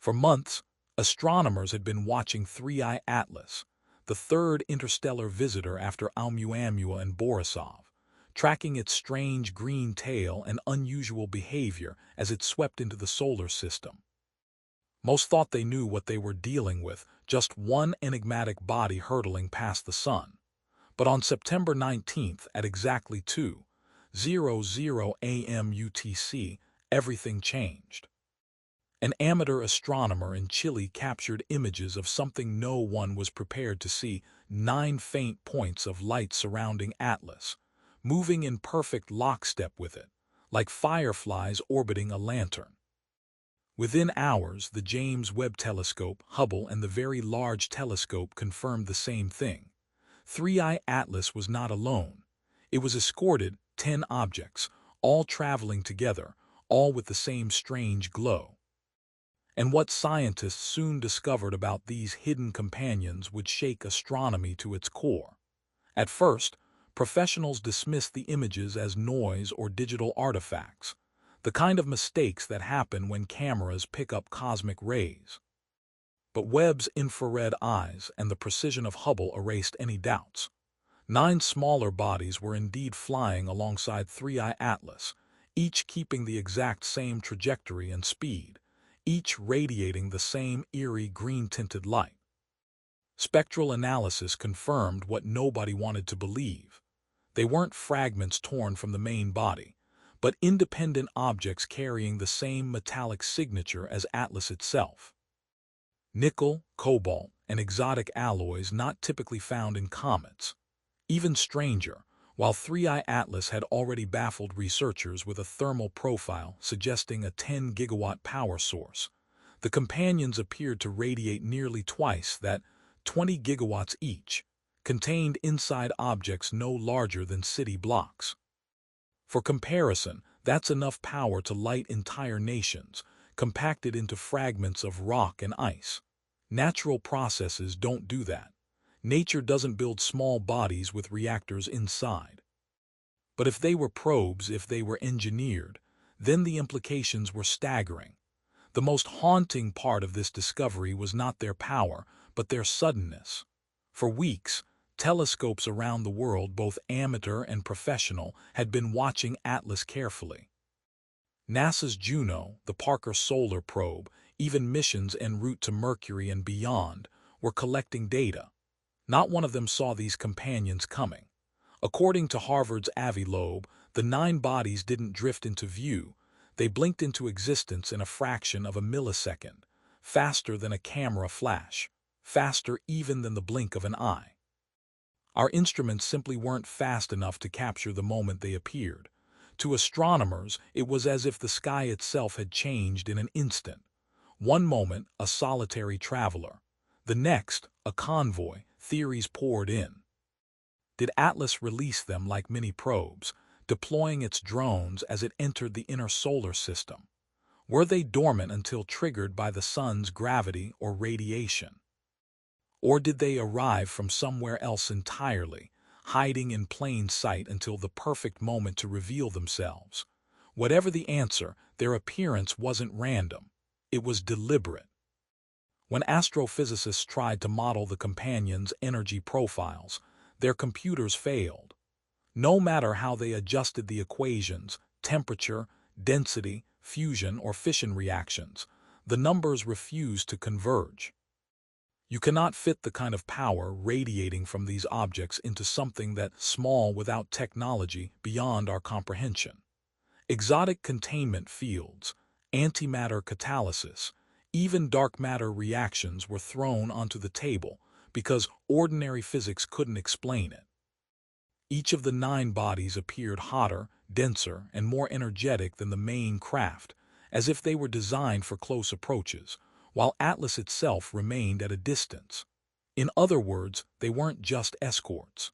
For months, astronomers had been watching 3I Atlas, the third interstellar visitor after Oumuamua and Borisov, tracking its strange green tail and unusual behavior as it swept into the solar system. Most thought they knew what they were dealing with, just one enigmatic body hurtling past the sun. But on September 19th at exactly 2:00 a.m. UTC, everything changed. An amateur astronomer in Chile captured images of something no one was prepared to see: 9 faint points of light surrounding Atlas, moving in perfect lockstep with it, like fireflies orbiting a lantern. Within hours, the James Webb Telescope, Hubble, and the Very Large Telescope confirmed the same thing. 3I Atlas was not alone. It was escorted 10 objects, all traveling together, all with the same strange glow. And what scientists soon discovered about these hidden companions would shake astronomy to its core. At first, professionals dismissed the images as noise or digital artifacts, the kind of mistakes that happen when cameras pick up cosmic rays. But Webb's infrared eyes and the precision of Hubble erased any doubts. 9 smaller bodies were indeed flying alongside 3I Atlas, each keeping the exact same trajectory and speed, each radiating the same eerie green-tinted light. Spectral analysis confirmed what nobody wanted to believe. They weren't fragments torn from the main body, but independent objects carrying the same metallic signature as Atlas itself. Nickel, cobalt, and exotic alloys not typically found in comets. Even stranger, while 3I Atlas had already baffled researchers with a thermal profile suggesting a 10-gigawatt power source, the companions appeared to radiate nearly twice that, 20 gigawatts each, contained inside objects no larger than city blocks. For comparison, that's enough power to light entire nations, compacted into fragments of rock and ice. Natural processes don't do that. Nature doesn't build small bodies with reactors inside. But if they were probes, if they were engineered, then the implications were staggering. The most haunting part of this discovery was not their power, but their suddenness. For weeks, telescopes around the world, both amateur and professional, had been watching Atlas carefully. NASA's Juno, the Parker Solar Probe, even missions en route to Mercury and beyond, were collecting data. Not one of them saw these companions coming. According to Harvard's Avi Loeb, the 9 bodies didn't drift into view. They blinked into existence in a fraction of a millisecond, faster than a camera flash, faster even than the blink of an eye. Our instruments simply weren't fast enough to capture the moment they appeared. To astronomers, it was as if the sky itself had changed in an instant. One moment, a solitary traveler. The next, a convoy. Theories poured in. Did Atlas release them like mini probes, deploying its drones as it entered the inner solar system? Were they dormant until triggered by the sun's gravity or radiation? Or did they arrive from somewhere else entirely, hiding in plain sight until the perfect moment to reveal themselves? Whatever the answer, their appearance wasn't random. It was deliberate. When astrophysicists tried to model the companions' energy profiles, their computers failed. No matter how they adjusted the equations, temperature, density, fusion, or fission reactions, the numbers refused to converge. You cannot fit the kind of power radiating from these objects into something that's small without technology beyond our comprehension. Exotic containment fields, antimatter catalysis, even dark matter reactions were thrown onto the table because ordinary physics couldn't explain it. Each of the 9 bodies appeared hotter, denser, and more energetic than the main craft, as if they were designed for close approaches, while Atlas itself remained at a distance. In other words, they weren't just escorts.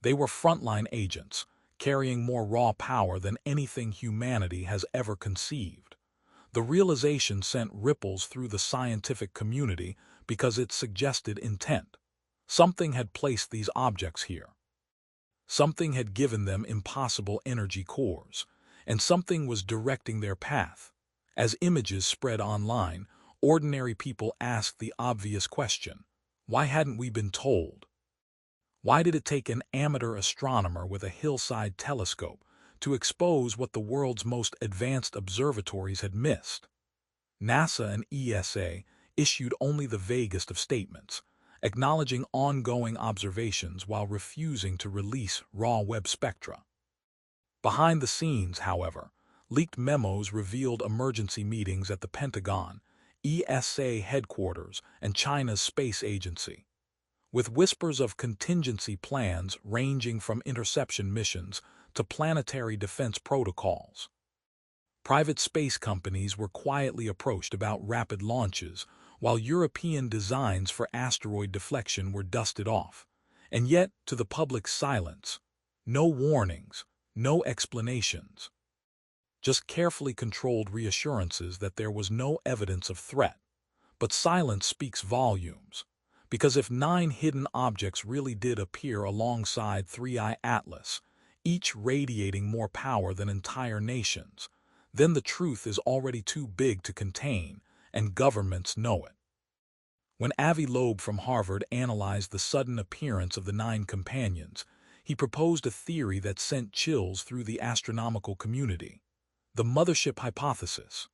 They were frontline agents, carrying more raw power than anything humanity has ever conceived. The realization sent ripples through the scientific community because it suggested intent. Something had placed these objects here. Something had given them impossible energy cores, and something was directing their path. As images spread online, ordinary people asked the obvious question: why hadn't we been told? Why did it take an amateur astronomer with a hillside telescope to expose what the world's most advanced observatories had missed? NASA and ESA issued only the vaguest of statements, acknowledging ongoing observations while refusing to release raw Webb spectra. Behind the scenes, however, leaked memos revealed emergency meetings at the Pentagon, ESA headquarters, and China's space agency, with whispers of contingency plans ranging from interception missions to planetary defense protocols. Private space companies were quietly approached about rapid launches, while European designs for asteroid deflection were dusted off. And yet, to the public's silence, no warnings, no explanations. Just carefully controlled reassurances that there was no evidence of threat. But silence speaks volumes, because if 9 hidden objects really did appear alongside 3I Atlas, each radiating more power than entire nations, then the truth is already too big to contain, and governments know it. When Avi Loeb from Harvard analyzed the sudden appearance of the 9 companions, he proposed a theory that sent chills through the astronomical community: the mothership hypothesis.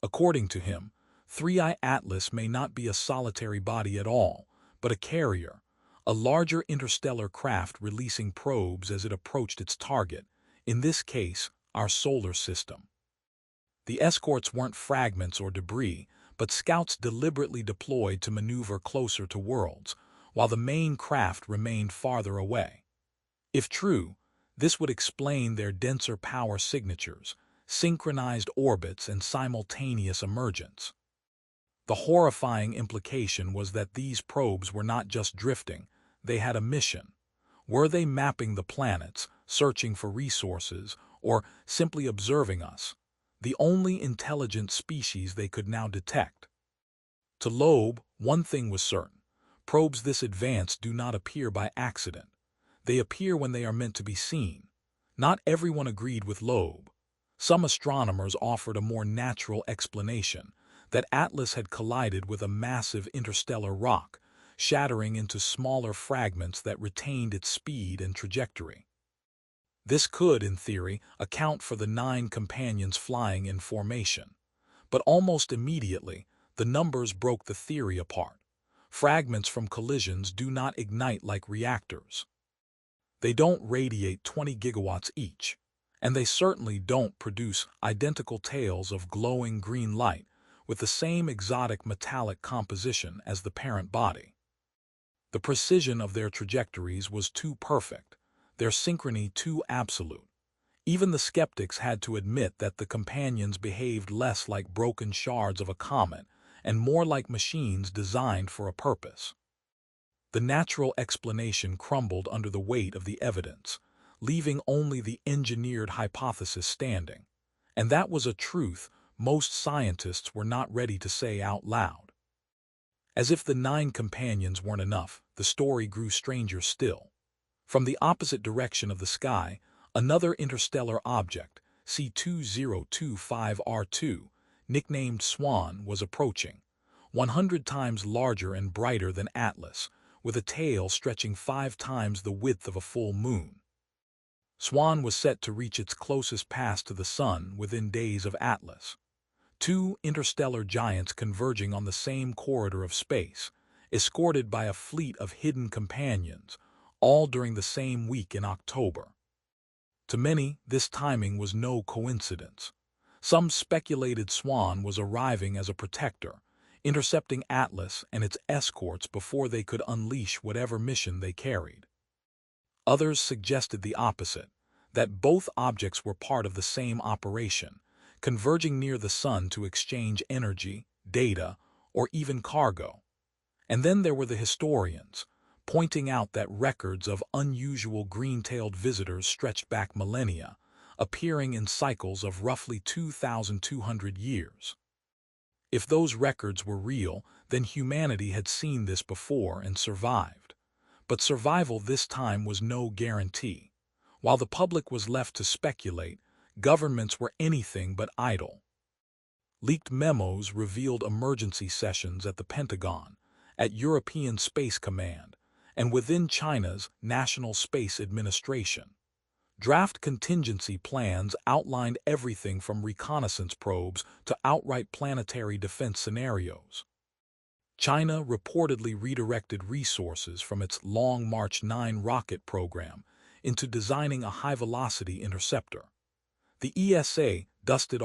According to him, 3I Atlas may not be a solitary body at all, but a carrier, a larger interstellar craft releasing probes as it approached its target, in this case, our solar system. The escorts weren't fragments or debris, but scouts deliberately deployed to maneuver closer to worlds, while the main craft remained farther away. If true, this would explain their denser power signatures, synchronized orbits, and simultaneous emergence. The horrifying implication was that these probes were not just drifting, they had a mission. Were they mapping the planets, searching for resources, or simply observing us, the only intelligent species they could now detect? To Loeb, one thing was certain: probes this advanced do not appear by accident. They appear when they are meant to be seen. Not everyone agreed with Loeb. Some astronomers offered a more natural explanation: that Atlas had collided with a massive interstellar rock, shattering into smaller fragments that retained its speed and trajectory. This could, in theory, account for the 9 companions flying in formation. But almost immediately, the numbers broke the theory apart. Fragments from collisions do not ignite like reactors. They don't radiate 20 gigawatts each, and they certainly don't produce identical tails of glowing green light with the same exotic metallic composition as the parent body. The precision of their trajectories was too perfect, their synchrony too absolute. Even the skeptics had to admit that the companions behaved less like broken shards of a comet and more like machines designed for a purpose. The natural explanation crumbled under the weight of the evidence, leaving only the engineered hypothesis standing. And that was a truth most scientists were not ready to say out loud. As if the 9 companions weren't enough, the story grew stranger still. From the opposite direction of the sky, another interstellar object, C2025R2, nicknamed Swan, was approaching, 100 times larger and brighter than Atlas, with a tail stretching 5 times the width of a full moon. Swan was set to reach its closest pass to the Sun within days of Atlas. 2 interstellar giants converging on the same corridor of space, escorted by a fleet of hidden companions, all during the same week in October. To many, this timing was no coincidence. Some speculated Swan was arriving as a protector, intercepting Atlas and its escorts before they could unleash whatever mission they carried. Others suggested the opposite, that both objects were part of the same operation, converging near the Sun to exchange energy, data, or even cargo. And then there were the historians, pointing out that records of unusual green-tailed visitors stretched back millennia, appearing in cycles of roughly 2,200 years. If those records were real, then humanity had seen this before and survived. But survival this time was no guarantee. While the public was left to speculate, governments were anything but idle. Leaked memos revealed emergency sessions at the Pentagon, at European Space Command, and within China's National Space Administration. Draft contingency plans outlined everything from reconnaissance probes to outright planetary defense scenarios. China reportedly redirected resources from its Long March 9 rocket program into designing a high-velocity interceptor. The ESA dusted